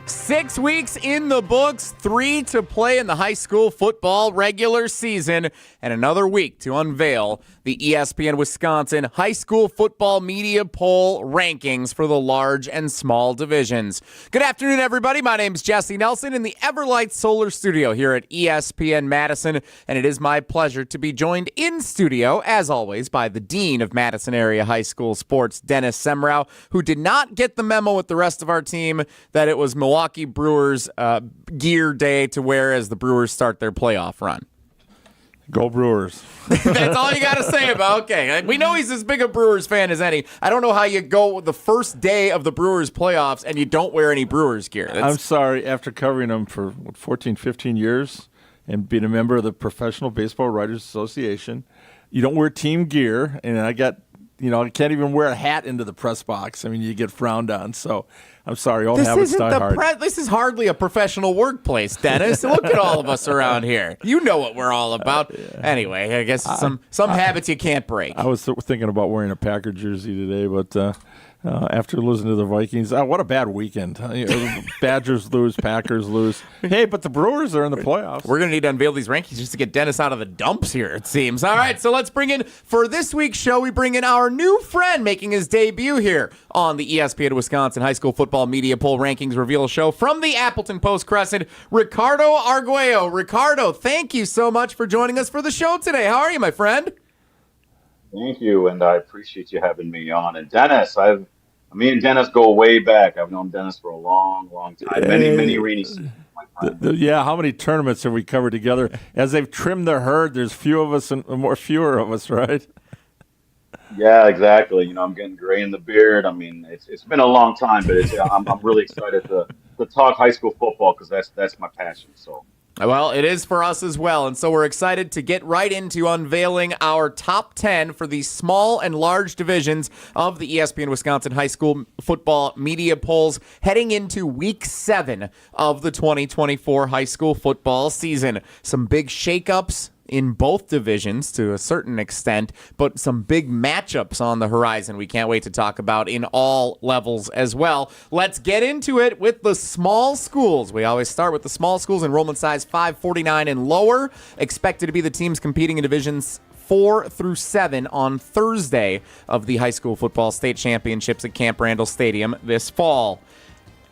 6 weeks in the books, 3 to play in the high school football regular season, and another week to unveil the ESPN Wisconsin High School Football Media Poll rankings for the large and small divisions. Good afternoon, everybody. My name is Jesse Nelson in the Everlight Solar Studio here at ESPN Madison, and it is my pleasure to be joined in studio, as always, by the Dean of Madison Area High School Sports, Dennis Semrau, who did not get the memo with the rest of our team that it was Milwaukee Brewers gear day to wear as the Brewers start their playoff run. Go Brewers. That's all you got to say about okay. We know he's as big a Brewers fan as any. I don't know how you go the first day of the Brewers playoffs and you don't wear any Brewers gear. I'm sorry, after covering them for 14, 15 years and being a member of the Professional Baseball Writers Association, you don't wear team gear, and I can't even wear a hat into the press box. I mean, you get frowned on. So I'm sorry, old habits die hard. This is hardly a professional workplace, Dennis. Look at all of us around here. You know what we're all about. Yeah. Anyway, I guess some habits you can't break. I was thinking about wearing a Packer jersey today, but after losing to the Vikings, what a bad weekend. Badgers lose, Packers lose. Hey, but the Brewers are in the playoffs. We're going to need to unveil these rankings just to get Dennis out of the dumps here, it seems. All right, so let's bring in, for this week's show, we bring in our new friend making his debut here on the ESPN Wisconsin High School Football Media Poll Rankings Reveal Show from the Appleton Post-Crescent, Ricardo Arguello. Ricardo, thank you so much for joining us for the show today. How are you, my friend? Thank you, and I appreciate you having me on. And Dennis, me and Dennis go way back. I've known Dennis for a long, long time. Many rainy seasons. Yeah, how many tournaments have we covered together? As they've trimmed the herd, there's fewer of us, right? Yeah, exactly. I'm getting gray in the beard. I mean, it's been a long time, but I'm really excited to talk high school football because that's my passion. So. Well, it is for us as well, and so we're excited to get right into unveiling our top 10 for the small and large divisions of the ESPN Wisconsin High School Football Media Polls heading into Week 7 of the 2024 high school football season. Some big shakeups in both divisions to a certain extent, but some big matchups on the horizon we can't wait to talk about in all levels as well. Let's get into it with the small schools. We always start with the small schools, enrollment size 549 and lower, expected to be the teams competing in divisions 4 through 7 on Thursday of the high school football state championships at Camp Randall Stadium this fall.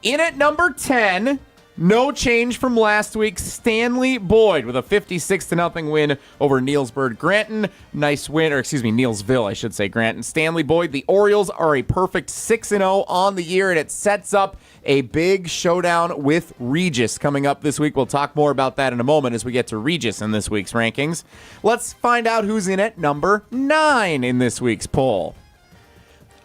In at number 10, no change from last week, Stanley Boyd with a 56-0 win over Neilsburg Granton. Nice win, Neilsville, I should say, Granton. Stanley Boyd, the Orioles are a perfect 6-0 on the year, and it sets up a big showdown with Regis coming up this week. We'll talk more about that in a moment as we get to Regis in this week's rankings. Let's find out who's in at number 9 in this week's poll.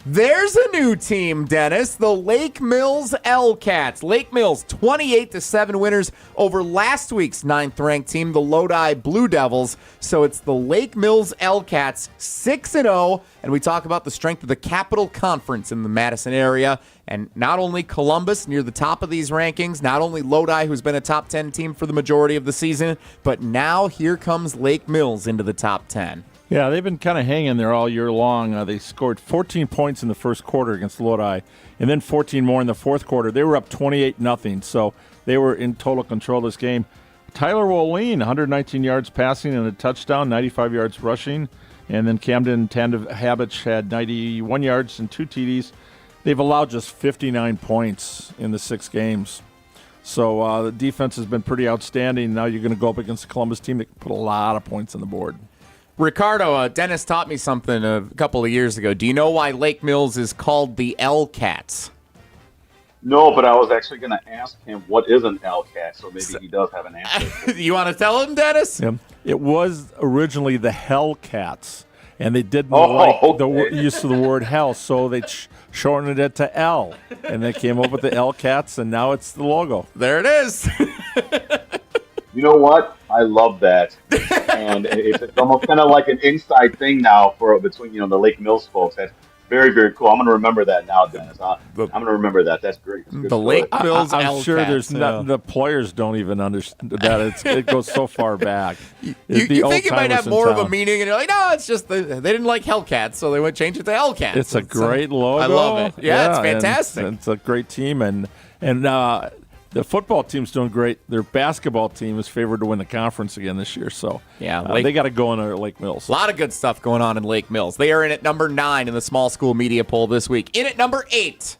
There's a new team, Dennis, the Lake Mills L-Cats. Lake Mills, 28-7 winners over last week's 9th-ranked team, the Lodi Blue Devils. So it's the Lake Mills L-Cats, 6-0, and we talk about the strength of the Capital Conference in the Madison area. And not only Columbus near the top of these rankings, not only Lodi, who's been a top 10 team for the majority of the season, but now here comes Lake Mills into the top 10. Yeah, they've been kind of hanging there all year long. They scored 14 points in the first quarter against Lodi, and then 14 more in the fourth quarter. They were up 28-0, so they were in total control of this game. Tyler Woleen, 119 yards passing and a touchdown, 95 yards rushing. And then Camden Tandavich had 91 yards and 2 TDs. They've allowed just 59 points in the 6 games. So the defense has been pretty outstanding. Now you're going to go up against the Columbus team that can put a lot of points on the board. Ricardo, Dennis taught me something a couple of years ago. Do you know why Lake Mills is called the L-Cats? No, but I was actually going to ask him what is an L-Cat, so maybe he does have an answer. You want to tell him, Dennis? Yeah. It was originally the Hellcats, and they didn't like the use of the word hell, so they shortened it to L, and they came up with the L-Cats, and now it's the logo. There it is. You know what? I love that, and it's almost kind of like an inside thing now between the Lake Mills folks. That's very, very cool. I'm going to remember that now, Dennis. I'm going to remember that. That's great. The Lake Mills I'm L-Cats, sure there's not, the players don't even understand that. It goes so far back. You think it might have more of a meaning, and you're like, no, it's just they didn't like Hellcats, so they would change it to Hellcats. It's a great logo. I love it. Yeah, it's fantastic. It's a great team, and the football team's doing great. Their basketball team is favored to win the conference again this year. So they got to go in Lake Mills. A lot of good stuff going on in Lake Mills. They are in at number 9 in the small school media poll this week. In at number 8,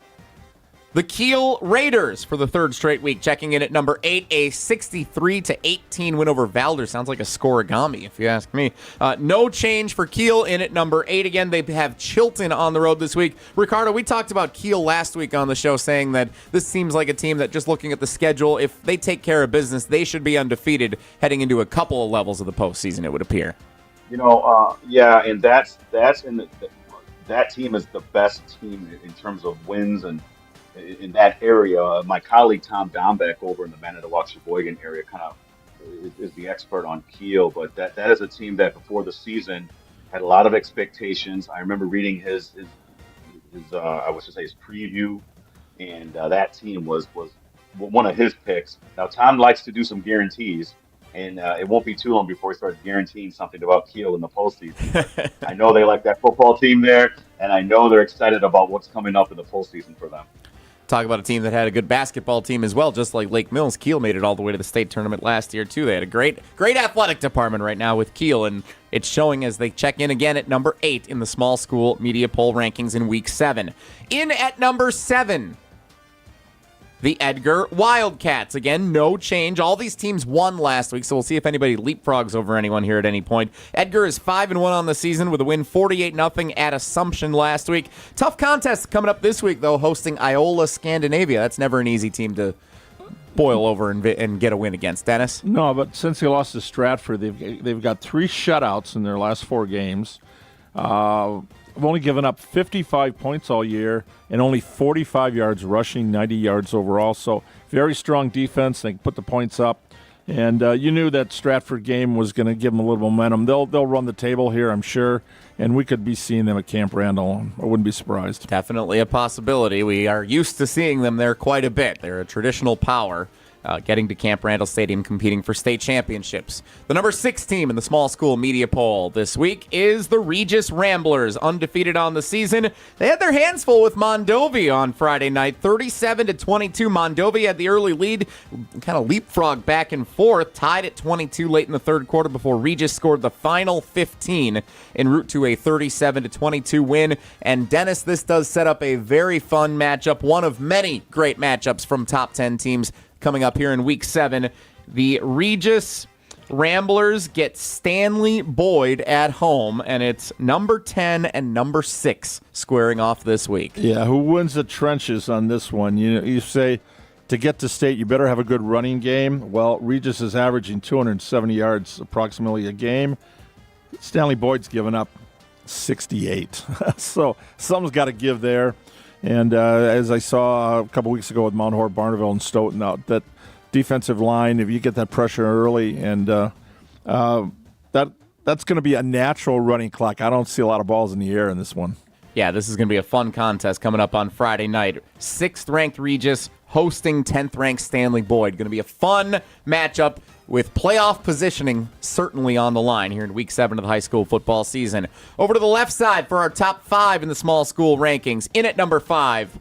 the Kiel Raiders for the 3rd straight week. Checking in at number 8, a 63-18 win over Valder. Sounds like a scoregami, if you ask me. No change for Kiel in at number 8. Again, they have Chilton on the road this week. Ricardo, we talked about Kiel last week on the show, saying that this seems like a team that, just looking at the schedule, if they take care of business, they should be undefeated heading into a couple of levels of the postseason, it would appear. And that's that team is the best team in terms of wins and in that area. My colleague Tom Dombeck over in the Manitowoc Sheboygan area kind of is the expert on Kiel, but that is a team that before the season had a lot of expectations. I remember reading his preview, and that team was one of his picks. Now Tom likes to do some guarantees, and it won't be too long before he starts guaranteeing something about Kiel in the postseason. I know they like that football team there, and I know they're excited about what's coming up in the postseason for them. Talk about a team that had a good basketball team as well, just like Lake Mills. Kiel made it all the way to the state tournament last year, too. They had a great athletic department right now with Kiel, and it's showing as they check in again at number 8 in the small school media poll rankings in week 7. In at number 7, the Edgar Wildcats. Again, no change. All these teams won last week, so we'll see if anybody leapfrogs over anyone here at any point. Edgar is 5-1 on the season with a win 48-0 at Assumption last week. Tough contest coming up this week, though, hosting Iola Scandinavia. That's never an easy team to boil over and get a win against. Dennis? No, but since they lost to Stratford, they've got 3 shutouts in their last 4 games. I've only given up 55 points all year and only 45 yards rushing, 90 yards overall. So very strong defense. They can put the points up. And you knew that Stratford game was going to give them a little momentum. They'll run the table here, I'm sure. And we could be seeing them at Camp Randall. I wouldn't be surprised. Definitely a possibility. We are used to seeing them there quite a bit. They're a traditional power. Getting to Camp Randall Stadium, competing for state championships. The number 6 team in the small school media poll this week is the Regis Ramblers, undefeated on the season. They had their hands full with Mondovi on Friday night, 37-22. Mondovi had the early lead, kind of leapfrog back and forth, tied at 22 late in the 3rd quarter before Regis scored the final 15 en route to a 37-22 win. And Dennis, this does set up a very fun matchup, one of many great matchups from top 10 teams coming up here in week 7. The Regis Ramblers get Stanley Boyd at home, and it's number 10 and number 6 squaring off this week. Yeah, who wins the trenches on this one? You say to get to state, you better have a good running game. Well, Regis is averaging 270 yards approximately a game. Stanley Boyd's given up 68. So something's got to give there. And as I saw a couple weeks ago with Mount Horeb, Barneville, and Stoughton, out that defensive line, if you get that pressure early, and that's going to be a natural running clock. I don't see a lot of balls in the air in this one. Yeah, this is going to be a fun contest coming up on Friday night. 6th-ranked Regis hosting 10th-ranked Stanley Boyd. Going to be a fun matchup with playoff positioning certainly on the line here in Week 7 of the high school football season. Over to the left side for our top 5 in the small school rankings. In at number 5,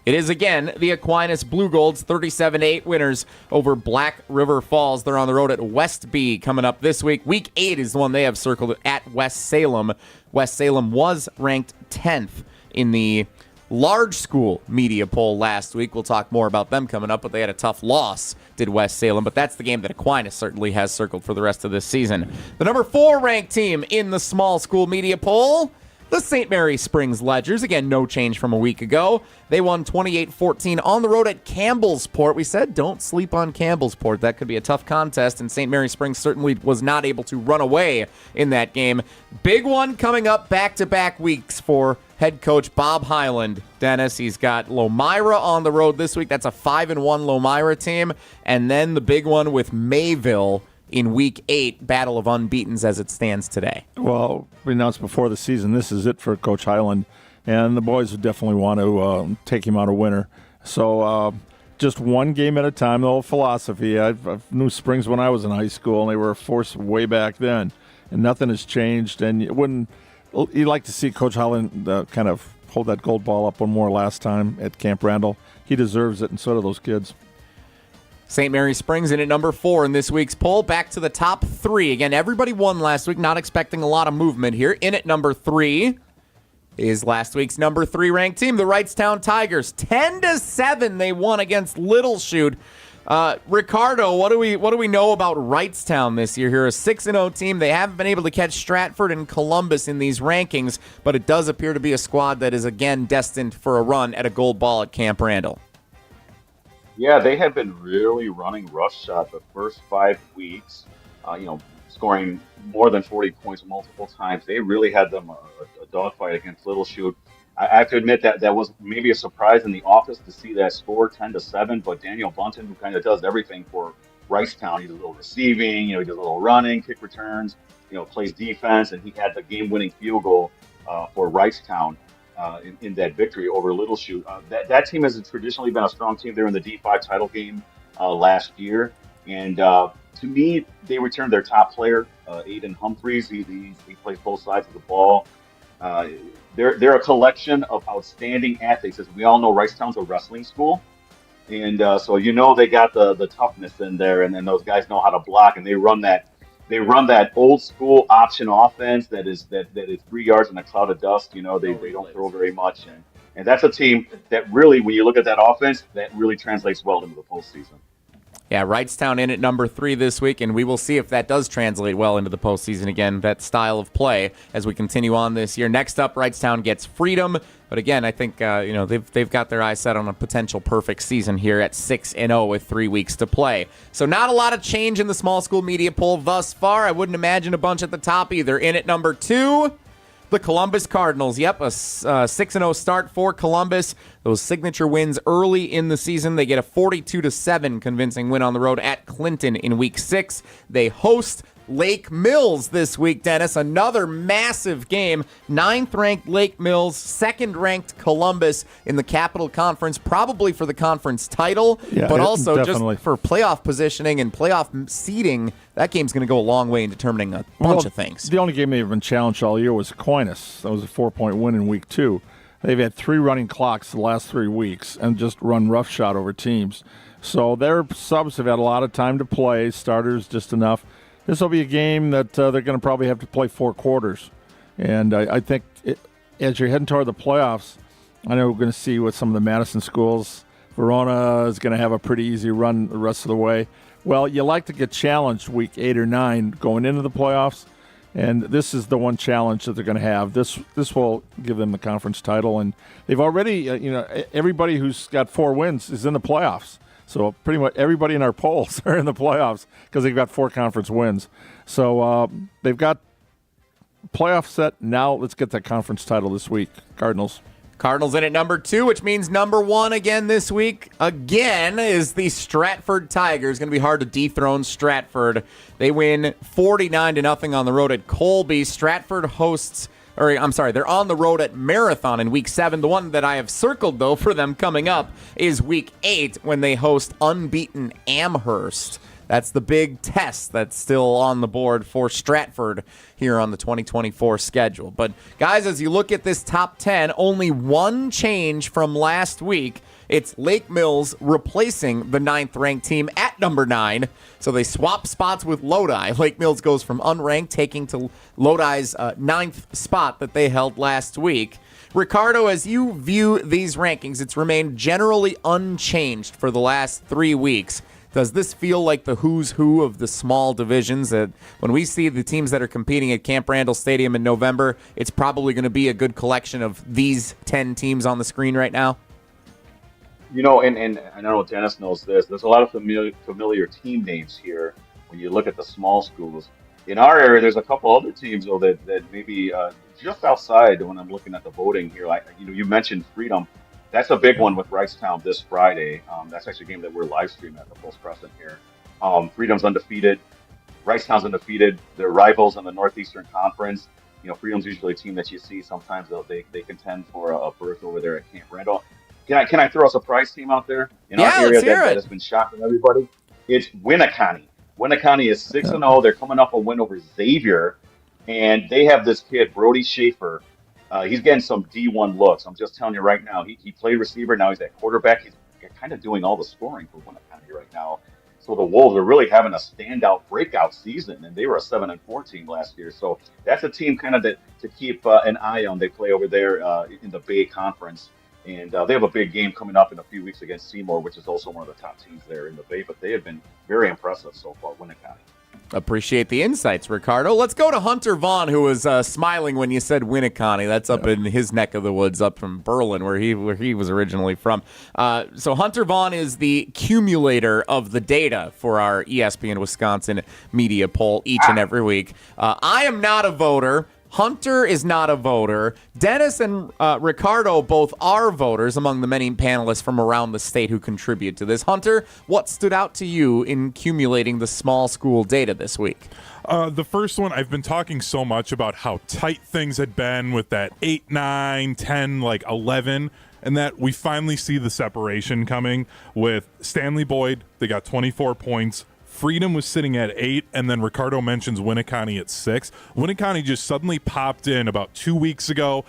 it is again the Aquinas Blue Golds, 37-8 winners over Black River Falls. They're on the road at Westby coming up this week. Week 8 is the one they have circled at West Salem. West Salem was ranked 10th in the large school media poll last week. We'll talk more about them coming up, but they had a tough loss, did West Salem. But that's the game that Aquinas certainly has circled for the rest of this season. The number 4 ranked team in the small school media poll, the St. Mary Springs Ledgers. Again, no change from a week ago. They won 28-14 on the road at Campbellsport. We said don't sleep on Campbellsport. That could be a tough contest, and St. Mary Springs certainly was not able to run away in that game. Big one coming up back-to-back weeks for head coach Bob Hyland. Dennis, he's got Lomira on the road this week. That's a 5-1 Lomira team. And then the big one with Mayville in Week 8, battle of unbeatens as it stands today. Well, we announced before the season, this is it for Coach Hyland, and the boys would definitely want to take him out a winner. So just one game at a time, the old philosophy. I knew Springs when I was in high school, and they were a force way back then, and nothing has changed. And you'd like to see Coach Hyland kind of hold that gold ball up one more last time at Camp Randall. He deserves it, and so do those kids. St. Mary Springs in at number 4 in this week's poll. Back to the top 3. Again, everybody won last week. Not expecting a lot of movement here. In at number 3 is last week's number 3 ranked team, the Wrightstown Tigers. 10-7 they won against Little Chute. Ricardo, what do we know about Wrightstown this year? Here, a 6-0 team. They haven't been able to catch Stratford and Columbus in these rankings, but it does appear to be a squad that is again destined for a run at a gold ball at Camp Randall. Yeah, they have been really running roughshod the first 5 weeks, scoring more than 40 points multiple times. They really had them a dogfight against Little Chute. I have to admit that was maybe a surprise in the office to see that score 10-7, but Daniel Bunton, who kind of does everything for Wrightstown, he does a little receiving, he does a little running, kick returns, plays defense, and he had the game-winning field goal for Wrightstown. In that victory over Little Chute. That team has traditionally been a strong team. They were in the D5 title game last year. And to me, they returned their top player, Aiden Humphreys. He plays both sides of the ball. They're a collection of outstanding athletes. As we all know, Wrightstown's a wrestling school. And so they got the toughness in there. And then those guys know how to block. And they run that old school option offense that is 3 yards in a cloud of dust. They don't throw very much, and that's a team that really, when you look at that offense, that really translates well into the postseason. Yeah, Wrightstown in at number 3 this week, and we will see if that does translate well into the postseason again, that style of play, as we continue on this year. Next up, Wrightstown gets Freedom. But again, I think they've got their eyes set on a potential perfect season here at 6-0 with 3 weeks to play. So not a lot of change in the small school media poll thus far. I wouldn't imagine a bunch at the top either. In at number 2, the Columbus Cardinals. Yep, a 6-0 start for Columbus. Those signature wins early in the season. They get a 42-7 convincing win on the road at Clinton in Week 6. They host Lake Mills this week, Dennis. Another massive game. 9th-ranked Lake Mills, 2nd-ranked Columbus in the Capital Conference, probably for the conference title, but also definitely. Just for playoff positioning and playoff seeding. That game's going to go a long way in determining a bunch of things. The only game they've been challenged all year was Aquinas. That was a 4-point win in Week 2. They've had 3 running clocks the last 3 weeks and just run roughshod over teams. So their subs have had a lot of time to play, starters just enough. This will be a game that they're going to probably have to play 4 quarters. And I think as you're heading toward the playoffs, I know we're going to see with some of the Madison schools, Verona is going to have a pretty easy run the rest of the way. Well, you like to get challenged week 8 or 9 going into the playoffs, and this is the one challenge that they're going to have. This will give them the conference title, and they've already, everybody who's got 4 wins is in the playoffs. So pretty much everybody in our polls are in the playoffs because they've got 4 conference wins. So they've got playoff set. Now let's get that conference title this week. Cardinals. Cardinals in at number 2, which means number 1 again this week. Again is the Stratford Tigers. Going to be hard to dethrone Stratford. They win 49-0 on the road at Colby. Stratford hosts... they're on the road at Marathon in Week 7. The one that I have circled, though, for them coming up is Week 8 when they host unbeaten Amherst. That's the big test that's still on the board for Stratford here on the 2024 schedule. But, guys, as you look at this top 10, only one change from last week. It's Lake Mills replacing the 9th-ranked team at number 9. So they swap spots with Lodi. Lake Mills goes from unranked, taking to Lodi's 9th spot that they held last week. Ricardo, as you view these rankings, it's remained generally unchanged for the last 3 weeks. Does this feel like the who's who of the small divisions, that when we see the teams that are competing at Camp Randall Stadium in November, it's probably going to be a good collection of these 10 teams on the screen right now? And I know Dennis knows this. There's a lot of familiar team names here when you look at the small schools. In our area, there's a couple other teams, though, that maybe just outside when I'm looking at the voting here. You mentioned Freedom. That's a big one with Wrightstown this Friday. That's actually a game that we're live streaming at the Post Crescent here. Freedom's undefeated. Wrightstown's undefeated. They're rivals in the Northeastern Conference. Freedom's usually a team that you see sometimes they contend for a berth over there at Camp Randall. Can I throw a surprise team out there in our area that has been shocking everybody? It's Winneconne. Winneconne is 6-0. They're coming off a win over Xavier, and they have this kid, Brody Schaefer. He's getting some D1 looks. I'm just telling you right now. He played receiver. Now he's at quarterback. He's kind of doing all the scoring for Winneconne right now. So the Wolves are really having a standout breakout season, and they were a 7-4 team last year. So that's a team kind of to keep an eye on. They play over there in the Bay Conference, and they have a big game coming up in a few weeks against Seymour, which is also one of the top teams there in the Bay. But they have been very impressive so far, Winnicott. Appreciate the insights, Ricardo. Let's go to Hunter Vaughn, who was smiling when you said Winnicott. That's up in his neck of the woods, up from Berlin, where he was originally from. So Hunter Vaughn is the cumulator of the data for our ESPN Wisconsin Media Poll each and every week. I am not a voter. Hunter is not a voter. Dennis and Ricardo both are voters among the many panelists from around the state who contribute to this. Hunter, what stood out to you in accumulating the small school data this week? The first one, I've been talking so much about how tight things had been with that 8, 9, 10, 11, and that we finally see the separation coming with Stanley Boyd. They got 24 points. Freedom was sitting at 8, and then Ricardo mentions Winnicott at 6. Winnicott just suddenly popped in about 2 weeks ago.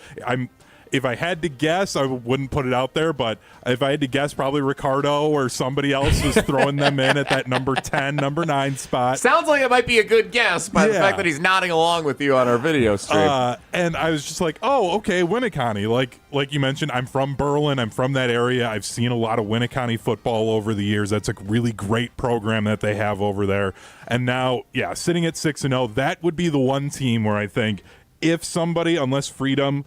If I had to guess, I wouldn't put it out there, but if I had to guess, probably Ricardo or somebody else was throwing them in at that number 10, number 9 spot. Sounds like it might be a good guess by the fact that he's nodding along with you on our video stream. And I was just like, oh, okay, Winnicott. Like you mentioned, I'm from Berlin. I'm from that area. I've seen a lot of Winnicott football over the years. That's a really great program that they have over there. And now, sitting at 6-0, that would be the one team where I think if somebody, unless Freedom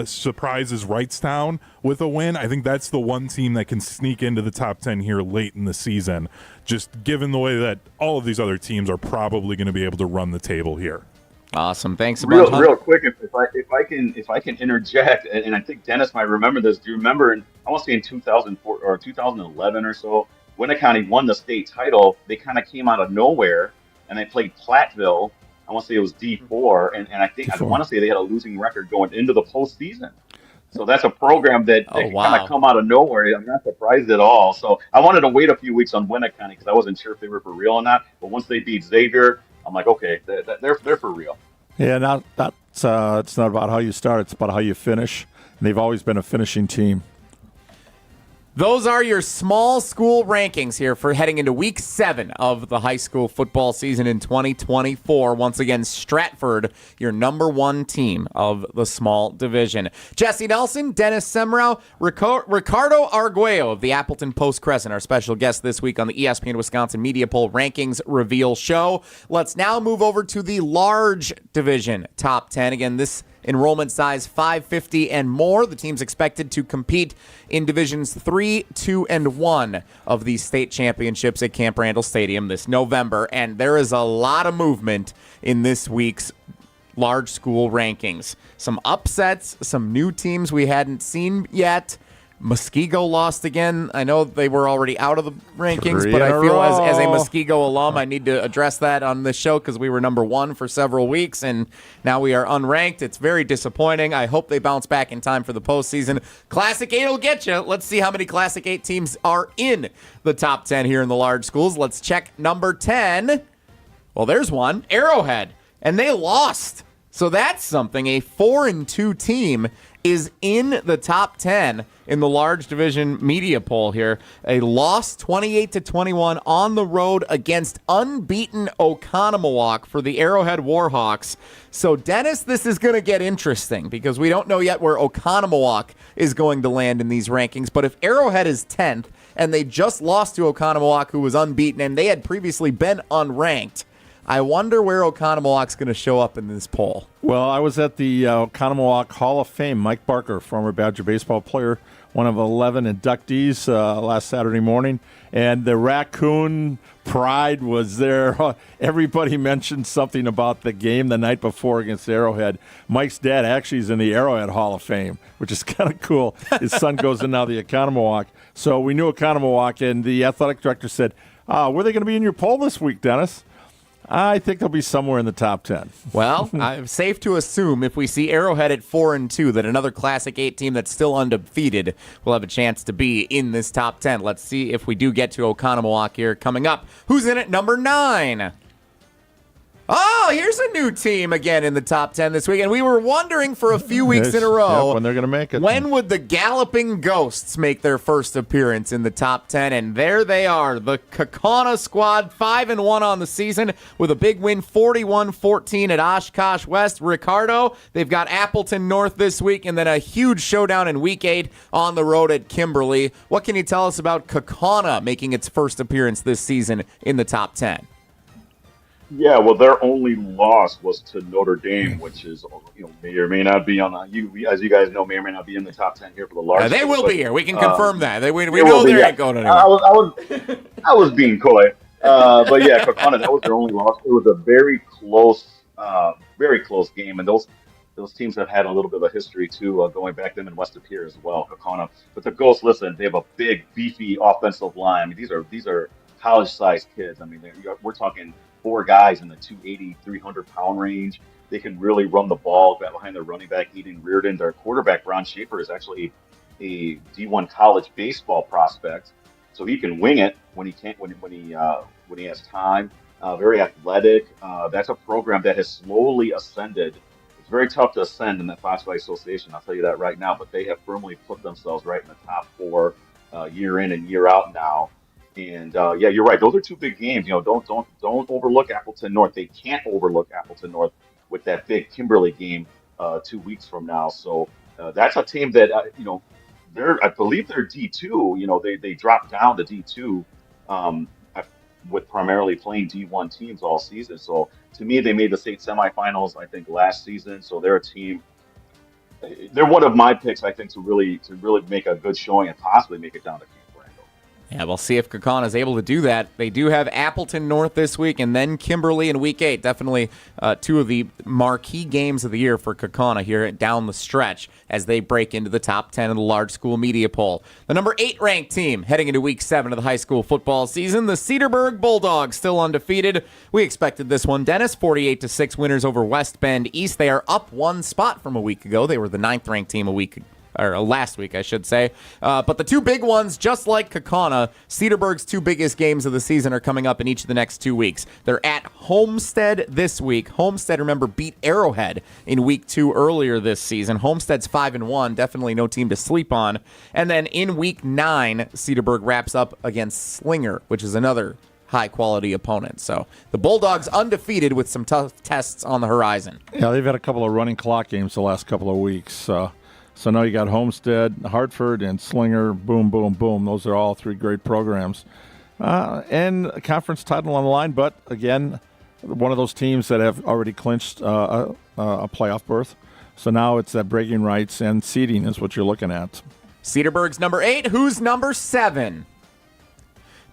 surprises Wrightstown with a win, I think that's the one team that can sneak into the top 10 here late in the season, just given the way that all of these other teams are probably going to be able to run the table here. Awesome. Thanks a bunch. Real quick, if I can interject, and I think Dennis might remember this. Do you remember I want to say in 2004 or 2011 or so, Winnicott won the state title. They kind of came out of nowhere and they played Platteville. I want to say it was D4, and I think D4. I want to say they had a losing record going into the postseason. So that's a program that kind of come out of nowhere. I'm not surprised at all. So I wanted to wait a few weeks on Winnicott because I wasn't sure if they were for real or not. But once they beat Xavier, I'm like, okay, they're for real. Yeah, now it's not about how you start; it's about how you finish. And they've always been a finishing team. Those are your small school rankings here for heading into week 7 of the high school football season in 2024. Once again, Stratford, your number 1 team of the small division. Jesse Nelson, Dennis Semrau, Ricardo Arguello of the Appleton Post-Crescent, our special guest this week on the ESPN Wisconsin Media Poll Rankings Reveal Show. Let's now move over to the large division top 10. Again, this enrollment size 550 and more. The team's expected to compete in divisions 3, 2, and 1 of the state championships at Camp Randall Stadium this November. And there is a lot of movement in this week's large school rankings. Some upsets, some new teams we hadn't seen yet. Muskego lost again. I know they were already out of the rankings, but I feel as a Muskego alum, I need to address that on this show because we were number 1 for several weeks, and now we are unranked. It's very disappointing. I hope they bounce back in time for the postseason. Classic 8 will get you. Let's see how many Classic 8 teams are in the top 10 here in the large schools. Let's check number 10. Well, there's one, Arrowhead, and they lost. So that's something. A 4-2 team is in the top 10 in the large division media poll here. A loss 28-21 on the road against unbeaten Oconomowoc for the Arrowhead Warhawks. So, Dennis, this is going to get interesting because we don't know yet where Oconomowoc is going to land in these rankings. But if Arrowhead is 10th and they just lost to Oconomowoc, who was unbeaten, and they had previously been unranked, I wonder where Oconomowoc's going to show up in this poll. Well, I was at the Oconomowoc Hall of Fame. Mike Barker, former Badger baseball player, one of 11 inductees last Saturday morning. And the Raccoon pride was there. Everybody mentioned something about the game the night before against Arrowhead. Mike's dad actually is in the Arrowhead Hall of Fame, which is kind of cool. His son goes in now the Oconomowoc. So we knew Oconomowoc, and the athletic director said, were they going to be in your poll this week, Dennis? I think they'll be somewhere in the top 10. Well, I'm safe to assume if we see Arrowhead at 4-2 that another Classic 8 team that's still undefeated will have a chance to be in this top 10. Let's see if we do get to Oconomowoc here coming up. Who's in at number 9? Oh, here's a new team again in the top 10 this week. And we were wondering for a few weeks in a row when they're going to make it. When would the Galloping Ghosts make their first appearance in the top 10? And there they are. The Kaukauna squad, 5-1 on the season with a big win, 41-14 at Oshkosh West. Ricardo, they've got Appleton North this week and then a huge showdown in week 8 on the road at Kimberly. What can you tell us about Kaukauna making its first appearance this season in the top 10? Yeah, well, their only loss was to Notre Dame, which is, may or may not be as you guys know, may or may not be in the top 10 here for the large. They will be here. We can confirm that. We they know be, they ain't going anywhere. I was being coy, but yeah, Kaukauna, that was their only loss. It was a very close game, and those teams have had a little bit of a history too, going back them in West Appear as well, Kaukauna. But the Ghosts, listen, they have a big, beefy offensive line. I mean, these are college-sized kids. I mean, we're talking 4 guys in the 280, 300-pound range. They can really run the ball behind their running back, Eden Reardon. Their quarterback, Ron Schaefer, is actually a D1 college baseball prospect, so he can wing it when he has time. Very athletic. That's a program that has slowly ascended. It's very tough to ascend in the Fox Valley Association, I'll tell you that right now, but they have firmly put themselves right in the top 4 year in and year out now. And yeah, you're right. Those are 2 big games. Don't overlook Appleton North. They can't overlook Appleton North with that big Kimberly game 2 weeks from now. So that's a team that I believe they're D2. They dropped down to D2 with primarily playing D1 teams all season. So to me, they made the state semifinals I think last season. So they're a team. They're one of my picks I think to really make a good showing and possibly make it down to Camp Randall. Yeah, we'll see if Kaukauna is able to do that. They do have Appleton North this week and then Kimberly in week 8. Definitely 2 of the marquee games of the year for Kaukauna here down the stretch as they break into the top 10 of the large school media poll. The number 8 ranked team heading into week 7 of the high school football season, the Cedarburg Bulldogs, still undefeated. We expected this one, Dennis, 48-6 winners over West Bend East. They are up 1 spot from a week ago. They were the 9th ranked team last week, I should say. But the 2 big ones, just like Kaukauna, Cedarburg's 2 biggest games of the season are coming up in each of the next 2 weeks. They're at Homestead this week. Homestead, remember, beat Arrowhead in week 2 earlier this season. Homestead's 5-1, definitely no team to sleep on. And then in week 9, Cedarburg wraps up against Slinger, which is another high-quality opponent. So the Bulldogs undefeated with some tough tests on the horizon. Yeah, they've had a couple of running clock games the last couple of weeks. So now you got Homestead, Hartford, and Slinger. Boom, boom, boom. Those are all 3 great programs. And a conference title on the line, but again, one of those teams that have already clinched a playoff berth. So now it's that bragging rights and seeding is what you're looking at. Cedarburg's number 8. Who's number 7?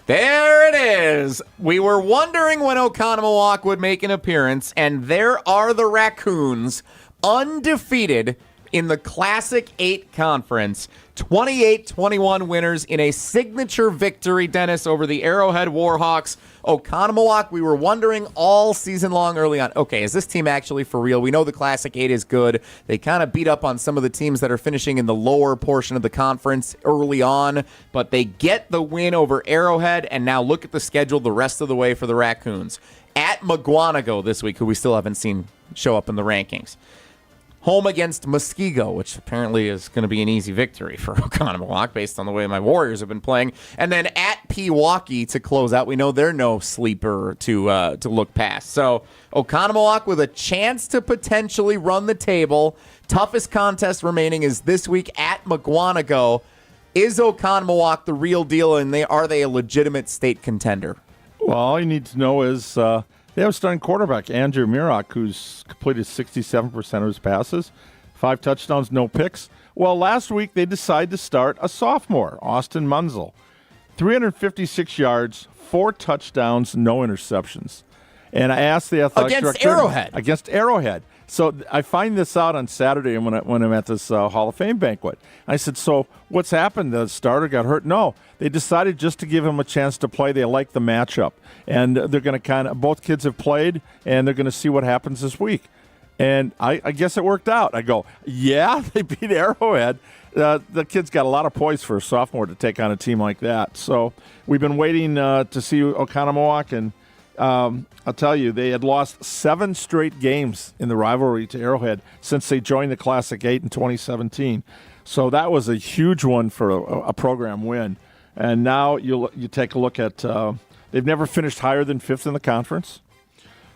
There it is. We were wondering when Oconomowoc would make an appearance, and there are the Raccoons, undefeated in the Classic 8 Conference. 28-21 winners in a signature victory, Dennis, over the Arrowhead Warhawks. Oconomowoc, we were wondering all season long early on, okay, is this team actually for real? We know the Classic 8 is good. They kind of beat up on some of the teams that are finishing in the lower portion of the conference early on, but they get the win over Arrowhead, and now look at the schedule the rest of the way for the Raccoons. At McGuanago this week, who we still haven't seen show up in the rankings. Home against Muskego, which apparently is going to be an easy victory for Oconomowoc based on the way my Warriors have been playing. And then at Pewaukee to close out. We know they're no sleeper to look past. So Oconomowoc with a chance to potentially run the table. Toughest contest remaining is this week at McGuanago. Is Oconomowoc the real deal, and are they a legitimate state contender? Well, all you need to know is they have a starting quarterback, Andrew Murock, who's completed 67% of his passes, 5 touchdowns, no picks. Well, last week they decided to start a sophomore, Austin Munzel. 356 yards, 4 touchdowns, no interceptions. And I asked the athletic director. Against Arrowhead. So I find this out on Saturday when I'm at this Hall of Fame banquet. I said, so what's happened? The starter got hurt? No. They decided just to give him a chance to play. They like the matchup. And they're going to both kids have played, and they're going to see what happens this week. And I guess it worked out. I go, yeah, they beat Arrowhead. The kid's got a lot of poise for a sophomore to take on a team like that. So we've been waiting to see Oconomowoc, and I'll tell you, they had lost 7 straight games in the rivalry to Arrowhead since they joined the Classic 8 in 2017. So that was a huge one for a program win. And now you take a look at they've never finished higher than 5th in the conference.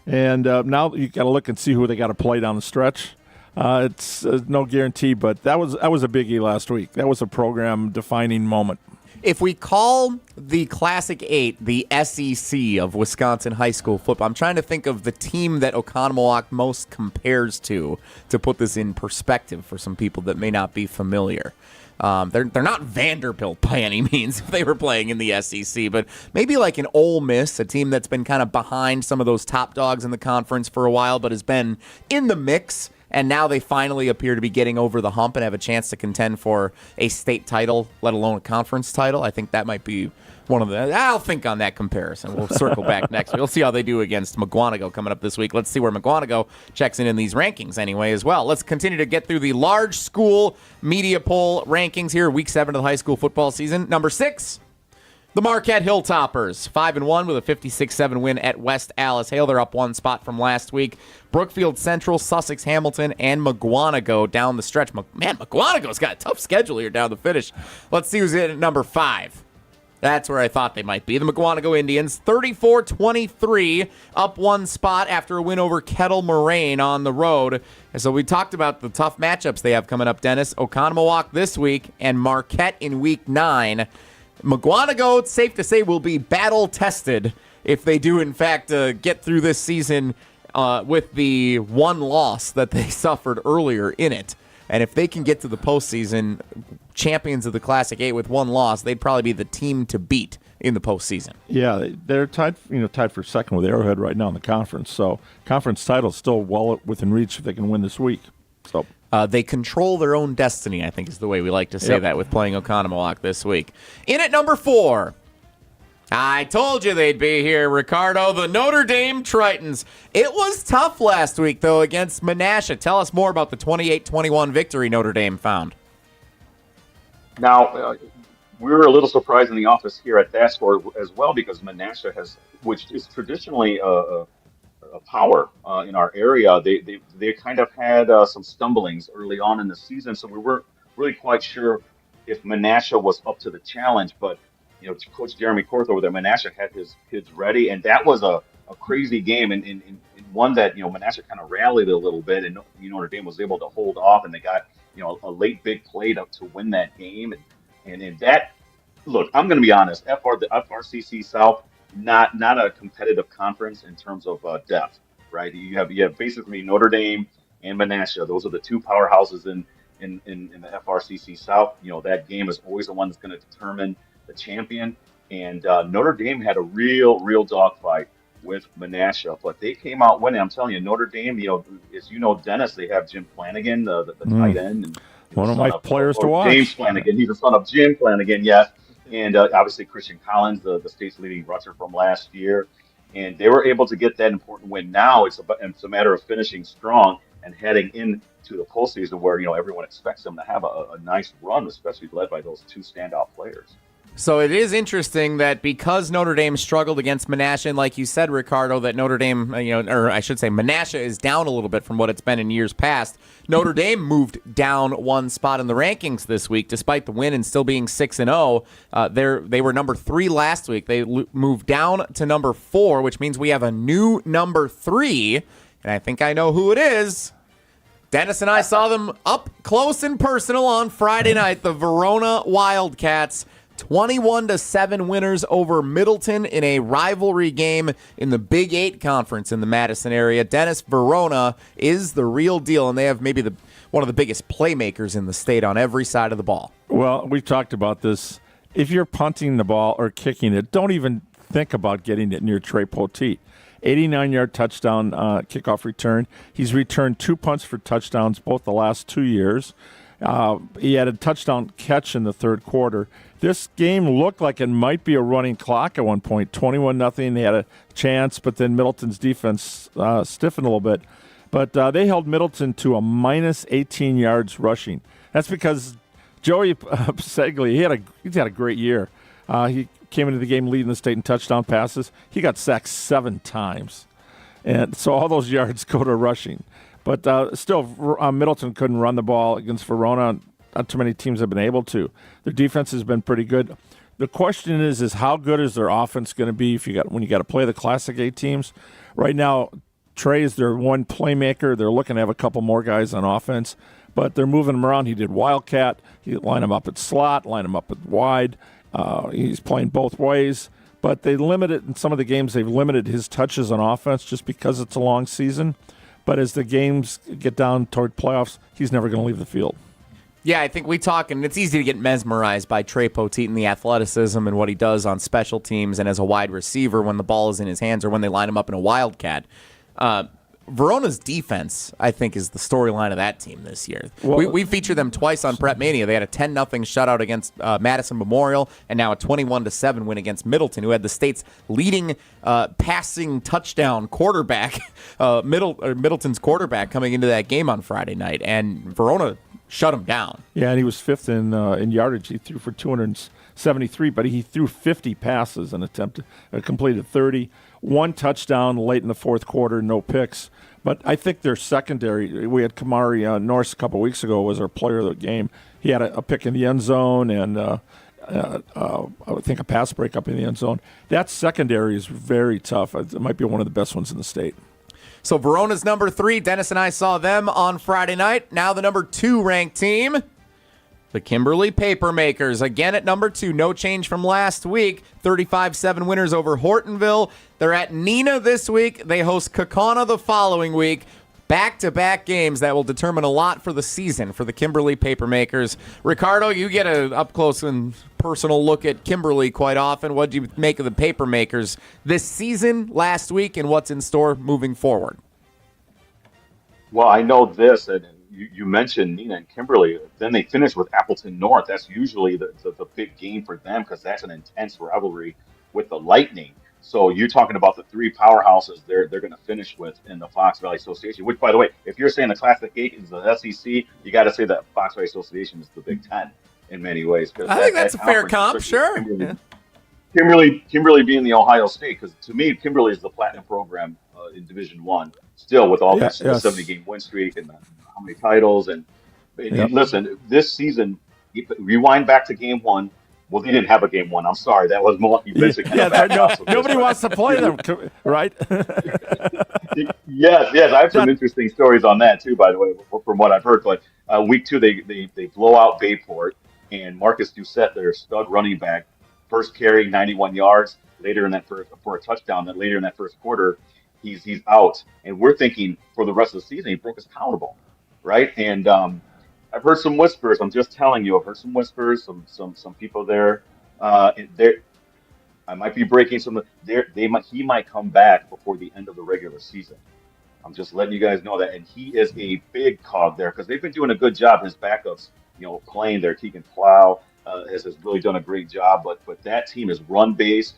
And now you got to look and see who they got to play down the stretch. It's no guarantee, but that was a biggie last week. That was a program-defining moment. If we call the Classic 8 the SEC of Wisconsin high school football, I'm trying to think of the team that Oconomowoc most compares to put this in perspective for some people that may not be familiar. They're not Vanderbilt by any means if they were playing in the SEC, but maybe like an Ole Miss, a team that's been kind of behind some of those top dogs in the conference for a while, but has been in the mix. And now they finally appear to be getting over the hump and have a chance to contend for a state title, let alone a conference title. I think that might be one of the... I'll think on that comparison. We'll circle back next week. We'll see how they do against McGuanago coming up this week. Let's see where McGuanago checks in these rankings anyway as well. Let's continue to get through the large school media poll rankings here, Week 7 of the high school football season. Number 6... the Marquette Hilltoppers, 5-1 with a 56-7 win at West Alice Hale. They're up 1 spot from last week. Brookfield Central, Sussex Hamilton, and McGuanago down the stretch. Man, McGuanago's got a tough schedule here down the finish. Let's see who's in at number 5. That's where I thought they might be. The McGuanago Indians, 34-23, up 1 spot after a win over Kettle Moraine on the road. And so we talked about the tough matchups they have coming up, Dennis. Oconomowoc this week and Marquette in Week 9. McGuanago, it's safe to say, will be battle-tested if they do, in fact, get through this season with the 1 loss that they suffered earlier in it. And if they can get to the postseason, champions of the Classic 8 with 1 loss, they'd probably be the team to beat in the postseason. Yeah, they're tied for second with Arrowhead right now in the conference. So conference title is still well within reach if they can win this week. So. They control their own destiny, I think is the way we like to say that with playing Oconomowoc this week. In at number 4, I told you they'd be here, Ricardo, the Notre Dame Tritons. It was tough last week, though, against Menasha. Tell us more about the 28-21 victory Notre Dame found. Now, we were a little surprised in the office here at that score as well because Menasha which is traditionally a power in our area, they kind of had some stumblings early on in the season, so we weren't really quite sure if Menasha was up to the challenge. But Coach Jeremy Korth over there, Menasha had his kids ready, and that was a crazy game, and one that Menasha kind of rallied a little bit, and Notre Dame was able to hold off, and they got a late big play to win that game, and that. Look, I'm going to be honest. The FRCC South. Not a competitive conference in terms of depth, right? You have basically Notre Dame and Menasha. Those are the 2 powerhouses in the FRCC South. That game is always the one that's going to determine the champion. And Notre Dame had a real dogfight with Menasha, but they came out winning. I'm telling you, Notre Dame. As you know, Dennis, they have Jim Flanagan, the tight end, and one of my players to watch. James Flanagan. He's the son of Jim Flanagan. Yes. And obviously Christian Collins, the state's leading rusher from last year. And they were able to get that important win. Now it's a matter of finishing strong and heading into the postseason where, everyone expects them to have a nice run, especially led by those 2 standout players. So it is interesting that because Notre Dame struggled against Menasha, and like you said, Ricardo, that Notre Dame, or I should say Menasha is down a little bit from what it's been in years past. Notre Dame moved down 1 spot in the rankings this week, despite the win and still being 6-0. They were number 3 last week. They moved down to number 4, which means we have a new number 3, and I think I know who it is. Dennis and I saw them up close and personal on Friday night, the Verona Wildcats. 21-7 winners over Middleton in a rivalry game in the Big 8 conference in the Madison area. Dennis, Verona is the real deal, and they have maybe one of the biggest playmakers in the state on every side of the ball. Well, we've talked about this. If you're punting the ball or kicking it, don't even think about getting it near Trey Poteet. 89-yard touchdown kickoff return. He's returned 2 punts for touchdowns both the last 2 years. He had a touchdown catch in the 3rd quarter. This game looked like it might be a running clock at one point, 21-0. They had a chance, but then Middleton's defense stiffened a little bit. But they held Middleton to a minus 18 yards rushing. That's because Joey Segley, he's had a great year. He came into the game leading the state in touchdown passes. He got sacked 7 times. And so all those yards go to rushing. But still, Middleton couldn't run the ball against Verona. Not too many teams have been able to. Their defense has been pretty good. The question is how good is their offense going to be when you got to play the Classic A teams? Right now, Trey is their one playmaker. They're looking to have a couple more guys on offense, but they're moving him around. He did Wildcat. He line him up at slot, line him up at wide. He's playing both ways. But they limited in some of the games. They've limited his touches on offense just because it's a long season. But as the games get down toward playoffs, he's never going to leave the field. Yeah, I think we talk, and it's easy to get mesmerized by Trey Poteet and the athleticism and what he does on special teams and as a wide receiver when the ball is in his hands or when they line him up in a Wildcat. Verona's defense, I think, is the storyline of that team this year. Well, we featured them twice on Prep Mania. They had a 10-0 shutout against Madison Memorial, and now a 21-7 win against Middleton, who had the state's leading passing touchdown quarterback, Middleton's quarterback, coming into that game on Friday night. And Verona shut him down. Yeah, and he was fifth in yardage. He threw for 273, but he threw 50 passes and completed 30. 1 touchdown late in the fourth quarter, no picks. But I think their secondary, we had Kamari Norse a couple weeks ago, was our player of the game. He had a pick in the end zone and I think a pass breakup in the end zone. That secondary is very tough. It might be one of the best ones in the state. So Verona's number 3. Dennis and I saw them on Friday night. Now the number 2 ranked team, the Kimberly Papermakers, again at number 2. No change from last week. 35-7 winners over Hortonville. They're at Neenah this week. They host Kaukauna the following week. Back-to-back games that will determine a lot for the season for the Kimberly Papermakers. Ricardo, you get an up-close and personal look at Kimberly quite often. What do you make of the Papermakers this season, last week, and what's in store moving forward? Well, I know this, and you mentioned Neenah and Kimberly. Then they finish with Appleton North. That's usually the big game for them because that's an intense rivalry with the Lightning. So you're talking about the 3 powerhouses they're going to finish with in the Fox Valley Association, which, by the way, if you're saying the Classic 8 is the SEC, you got to say that Fox Valley Association is the Big Ten in many ways. I think that's a fair comp, sure. Kimberly being the Ohio State, because to me, Kimberly is the platinum program in Division I, still with all this 70-game win streak and how many titles. And listen, this season, rewind back to Game 1. Well, they didn't have a Game 1. I'm sorry. That was Milwaukee Vincent. Nobody wants to play them, right? Yes. I have some interesting stories on that, too, by the way, from what I've heard. But week 2, they blow out Bayport, and Marcus Doucette, their stud running back, first carry, 91 yards, later in that for a touchdown. Then later in that first quarter, he's out. And we're thinking for the rest of the season, he broke his collarbone, right? And I've heard some whispers. I'm just telling you. I've heard some whispers. Some people there. I might be breaking some. He might come back before the end of the regular season. I'm just letting you guys know that. And he is a big cog there because they've been doing a good job. His backups, playing there. Keegan Plow has really done a great job. But that team is run based.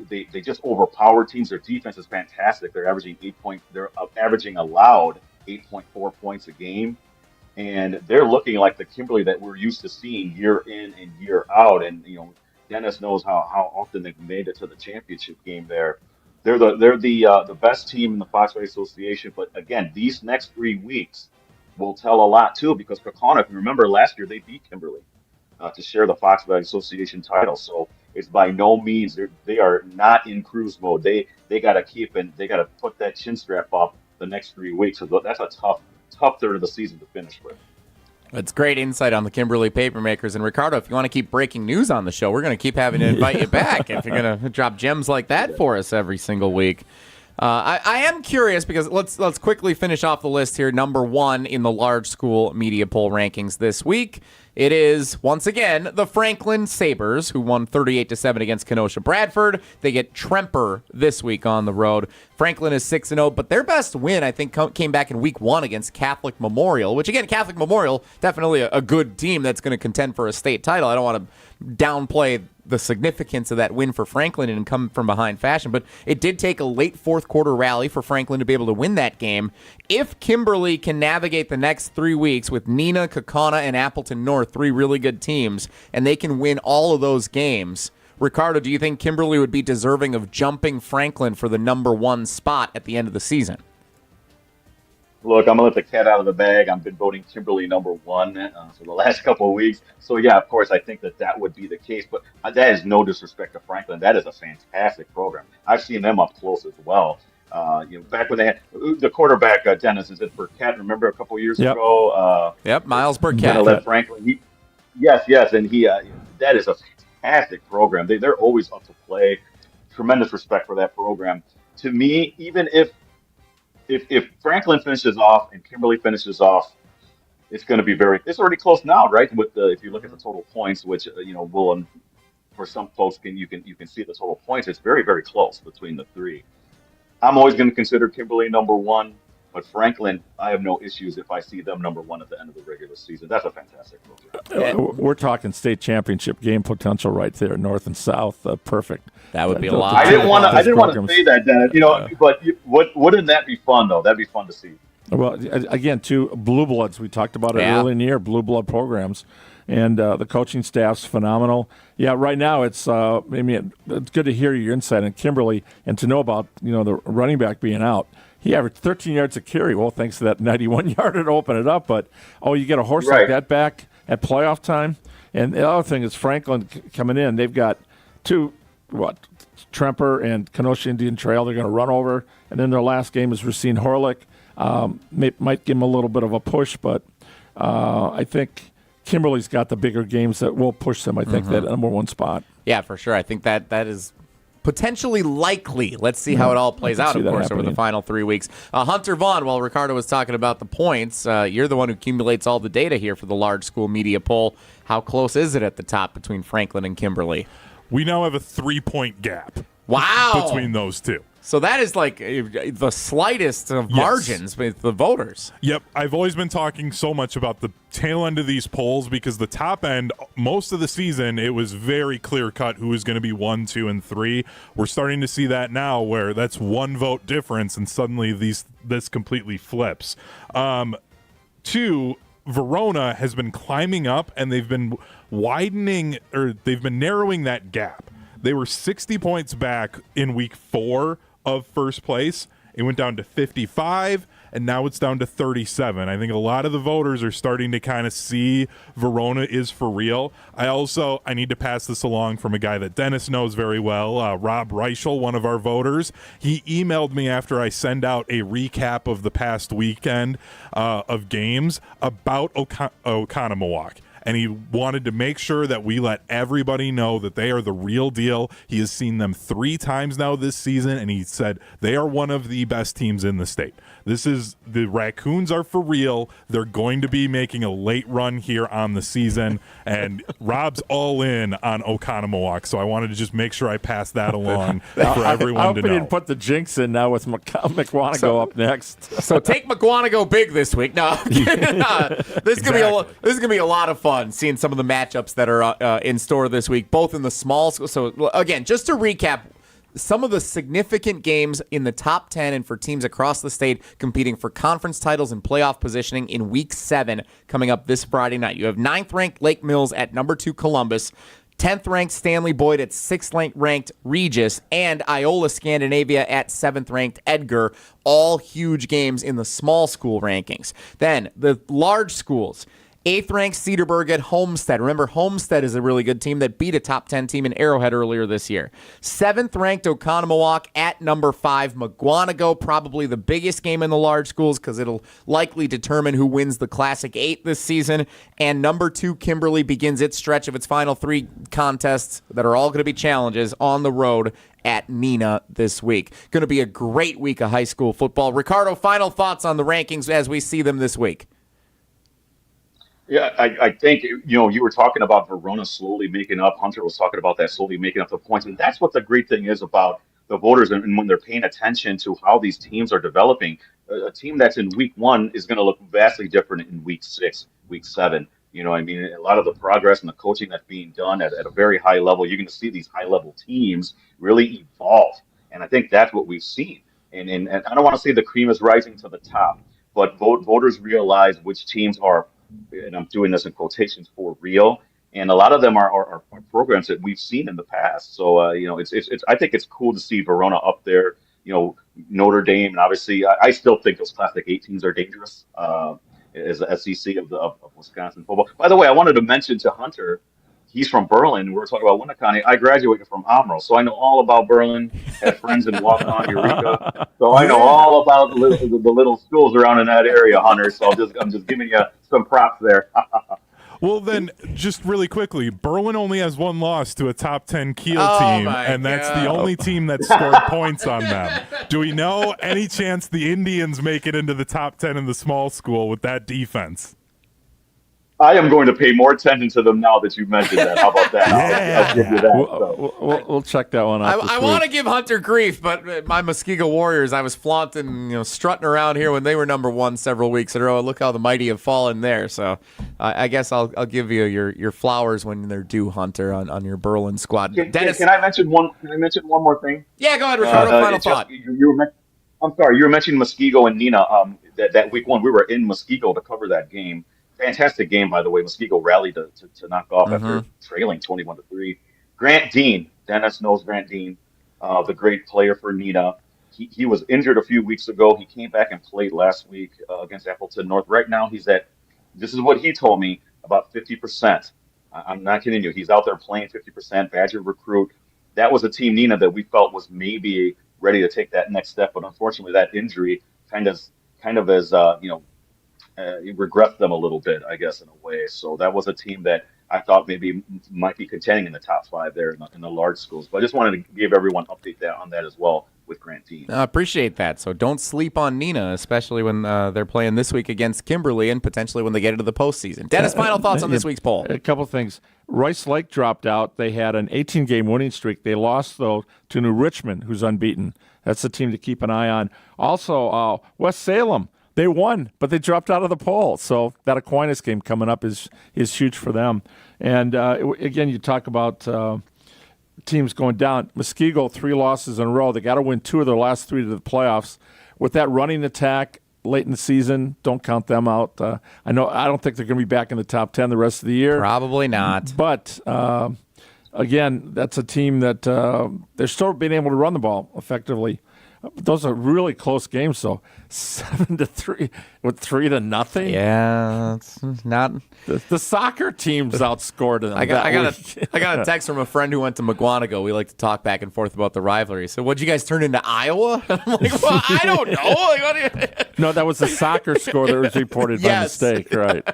They just overpower teams. Their defense is fantastic. They're averaging 8 points. They're averaging allowed 8.4 points a game. And they're looking like the Kimberly that we're used to seeing year in and year out. And Dennis knows how often they've made it to the championship game there. They're the best team in the Fox Valley Association. But again, these next 3 weeks will tell a lot too, because Kaukauna, if you remember last year, they beat Kimberly to share the Fox Valley Association title. So it's by no means they are not in cruise mode. They got to put that chin strap up the next 3 weeks. So that's a tough third of the season to finish with. That's great insight on the Kimberly Papermakers. And Ricardo, if you want to keep breaking news on the show, we're going to keep having to invite you back if you're going to drop gems like that for us every single week. I am curious because let's quickly finish off the list here. Number 1 in the large school media poll rankings this week. It is, once again, the Franklin Sabres, who won 38-7 against Kenosha Bradford. They get Tremper this week on the road. Franklin is 6-0, but their best win, I think, came back in week 1 against Catholic Memorial, which, again, Catholic Memorial, definitely a good team that's going to contend for a state title. I don't want to downplay the significance of that win for Franklin in come from behind fashion, but it did take a late fourth quarter rally for Franklin to be able to win that game. If Kimberly can navigate the next 3 weeks with Neenah, Kaukauna, and Appleton North, 3 really good teams, and they can win all of those games, Ricardo, do you think Kimberly would be deserving of jumping Franklin for the number 1 spot at the end of the season? Look, I'm gonna let the cat out of the bag. I've been voting Kimberly number 1 for the last couple of weeks. So yeah, of course, I think that would be the case. But that is no disrespect to Franklin. That is a fantastic program. I've seen them up close as well. Back when they had the quarterback, Dennis, is it Burkett? Remember a couple of years ago? Yep, Miles Burkett. Kind of let Franklin. Yes, and he. That is a fantastic program. They're always up to play. Tremendous respect for that program. To me, even if Franklin finishes off and Kimberly finishes off, it's going to be it's already close now, right? If you look at the total points, which for some folks you can see the total points, it's very, very close between the 3. I'm always going to consider Kimberly number 1, but Franklin, I have no issues if I see them number 1 at the end of the regular season. That's a fantastic program. We're talking state championship game potential right there, north and south. Perfect. That would be a lot. I didn't want to say that, Dennis. But wouldn't that be fun though? That'd be fun to see. Well, again, 2 blue bloods. We talked about it early in the year. Blue blood programs, and the coaching staff's phenomenal. Yeah, right now it's it's good to hear your insight on Kimberly and to know about the running back being out. He averaged 13 yards a carry. Well, thanks to that 91-yarder to open it up. But you get a horse like that back at playoff time. And the other thing is Franklin coming in. They've got 2. Tremper and Kenosha Indian Trail. They're going to run over, and then their last game is Racine Horlick. Might give them a little bit of a push, but I think Kimberly's got the bigger games that will push them. I think that number 1 spot. Yeah, for sure. I think that is potentially likely. Let's see how it all plays out, of course, over the final 3 weeks. Hunter Vaughn, while Ricardo was talking about the points, you're the one who accumulates all the data here for the large school media poll. How close is it at the top between Franklin and Kimberly? We now have a 3-point gap. Wow. Between those 2. So that is like the slightest of margins with the voters. Yep. I've always been talking so much about the tail end of these polls because the top end, most of the season, it was very clear cut who was going to be 1, 2, and 3. We're starting to see that now where that's 1 vote difference and suddenly this completely flips. 2, Verona has been climbing up and they've been narrowing that gap. They were 60 points back in week 4 of first place. It went down to 55, and now it's down to 37. I think a lot of the voters are starting to kind of see Verona is for real. I need to pass this along from a guy that Dennis knows very well, Rob Reichel, one of our voters. He emailed me after I send out a recap of the past weekend of games about Oconomowoc. And he wanted to make sure that we let everybody know that they are the real deal. He has seen them 3 times now this season, and he said they are one of the best teams in the state. The Raccoons are for real. They're going to be making a late run here on the season, and Rob's all in on Oconomowoc, so I wanted to just make sure I pass that along for everyone to know. I hope we didn't put the jinx in now with McWanago up next. So take McWanago big this week. No, this is gonna be a lot of fun seeing some of the matchups that are in store this week, both in the small. So again, just to recap, some of the significant games in the top 10 and for teams across the state competing for conference titles and playoff positioning in Week 7 coming up this Friday night. You have 9th-ranked Lake Mills at number 2 Columbus, 10th-ranked Stanley Boyd at 6th-ranked Regis, and Iola Scandinavia at 7th-ranked Edgar, all huge games in the small school rankings. Then the large schools. 8th-ranked Cedarburg at Homestead. Remember, Homestead is a really good team that beat a top 10 team in Arrowhead earlier this year. 7th-ranked Oconomowoc at number 5. McWanago, probably the biggest game in the large schools because it'll likely determine who wins the Classic 8 this season. And number 2, Kimberly, begins its stretch of its final 3 contests that are all going to be challenges on the road at Neenah this week. Going to be a great week of high school football. Ricardo, final thoughts on the rankings as we see them this week? Yeah, I think, you were talking about Verona slowly making up. Hunter was talking about that slowly making up the points. And that's what the great thing is about the voters and when they're paying attention to how these teams are developing. A team that's in week 1 is going to look vastly different in week 6, week 7. You know, I mean, a lot of the progress and the coaching that's being done at a very high level, you're going to see these high level teams really evolve. And I think that's what we've seen. And I don't want to say the cream is rising to the top, but voters realize which teams are, and I'm doing this in quotations, for real. And a lot of them are programs that we've seen in the past. So, you know, it's I think it's cool to see Verona up there. You know, Notre Dame, and obviously, I still think those Classic 8 teams are dangerous. As the SEC of Wisconsin football. By the way, I wanted to mention to Hunter, he's from Berlin. We were talking about Winneconne. I graduated from Amro, so I know all about Berlin. Had friends in Waukon, Eureka, so I know all about the little schools around in that area, Hunter. So I'm just giving you some props there. Well, then, just really quickly, Berlin only has one loss to a top 10 Kiel team, and that's the only team that scored points on them. Do we know any chance the Indians make it into the top 10 in the small school with that defense? I am going to pay more attention to them now that you mentioned that. How about that? I'll give you that. We'll check that one out. I want to give Hunter grief, but my Muskego Warriors, I was flaunting, strutting around here when they were number 1 several weeks in a row. Look how the mighty have fallen there. So I guess I'll give you your flowers when they're due, Hunter, on your Berlin squad. Dennis, can I mention one? Can I mention one more thing? Yeah, go ahead, Ricardo. Final thought. I'm sorry. You were mentioning Muskego and Nina. That week 1, we were in Muskego to cover that game. Fantastic game, by the way. Muskego rallied to knock off after trailing 21-3. Grant Dean, Dennis knows Grant Dean, the great player for Nina. He was injured a few weeks ago. He came back and played last week against Appleton North. Right now, he's at, this is what he told me, about 50%. I'm not kidding you. He's out there playing 50%, Badger recruit. That was a team, Nina, that we felt was maybe ready to take that next step. But unfortunately, that injury kind of has, it regressed them a little bit, I guess, in a way. So that was a team that I thought maybe might be contending in the top 5 there in the large schools. But I just wanted to give everyone an update on that as well with Grant Dean. I appreciate that. So don't sleep on Nina, especially when they're playing this week against Kimberly and potentially when they get into the postseason. Dennis, final thoughts on this week's poll? A couple things. Rice Lake dropped out. They had an 18-game winning streak. They lost, though, to New Richmond, who's unbeaten. That's a team to keep an eye on. Also, West Salem. They won, but they dropped out of the poll. So that Aquinas game coming up is huge for them. And, again, you talk about teams going down. Muskego, 3 losses in a row. They got to win 2 of their last 3 to the playoffs. With that running attack late in the season, don't count them out. I don't think they're going to be back in the top 10 the rest of the year. Probably not. But, again, that's a team that they're still being able to run the ball effectively. Those are really close games, though. 7-3 with 3-0. Yeah, it's not. The soccer teams outscored them. I got a text from a friend who went to McGuanago. We like to talk back and forth about the rivalry. So, what'd you guys turn into Iowa? I'm like, well, I don't know. No, that was the soccer score that was reported by mistake. Right.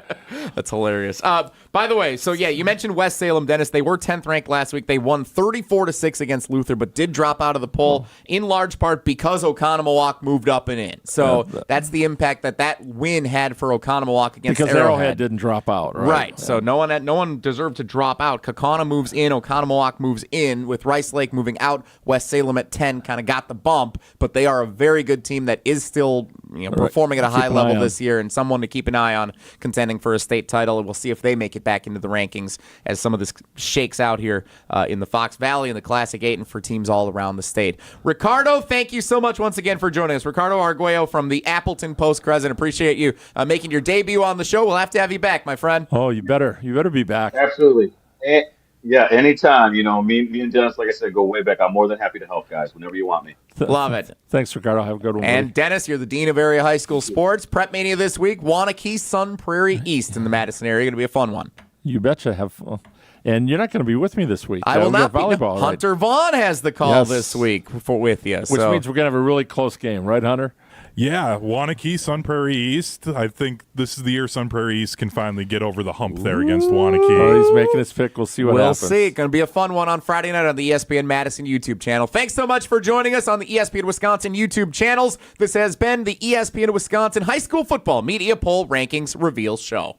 That's hilarious. By the way, so yeah, you mentioned West Salem, Dennis. They were 10th ranked last week. They won 34-6 against Luther, but did drop out of the poll in large part because Oconomowoc moved up and in. So that's the impact that win had for Oconomowoc against because Arrowhead didn't drop out. Right. Yeah. So no one deserved to drop out. Kaukauna moves in, Oconomowoc moves in, with Rice Lake moving out. West Salem at 10 kind of got the bump, but they are a very good team that is still performing at a high level this year, and someone to keep an eye on contending for a state title. And we'll see if they make it back into the rankings as some of this shakes out here in the Fox Valley and the Classic 8 and for teams all around the state. Ricardo, thank you so much once again for joining us. Ricardo Arguello from the Appleton Post-Crescent. Appreciate you making your debut on the show. We'll have to have you back, my friend. Oh, you better be back. Absolutely. Yeah, anytime. Me and Dennis, like I said, go way back. I'm more than happy to help, guys, whenever you want me. Love it. Thanks, Ricardo. Have a good one. And buddy. Dennis, you're the Dean of Area High School Sports. Prep Mania this week, Wanakee, Sun Prairie East in the Madison area. Going to be a fun one. You betcha. And you're not going to be be with me this week. I will not be. Volleyball, Hunter Vaughn has the call this week with you. Which means we're going to have a really close game, right, Hunter? Yeah, Wanakee, Sun Prairie East. I think this is the year Sun Prairie East can finally get over the hump there against Wanakee. Oh, he's making his pick. We'll see what happens. We'll see. It's going to be a fun one on Friday night on the ESPN Madison YouTube channel. Thanks so much for joining us on the ESPN Wisconsin YouTube channels. This has been the ESPN Wisconsin High School Football Media Poll Rankings Reveal Show.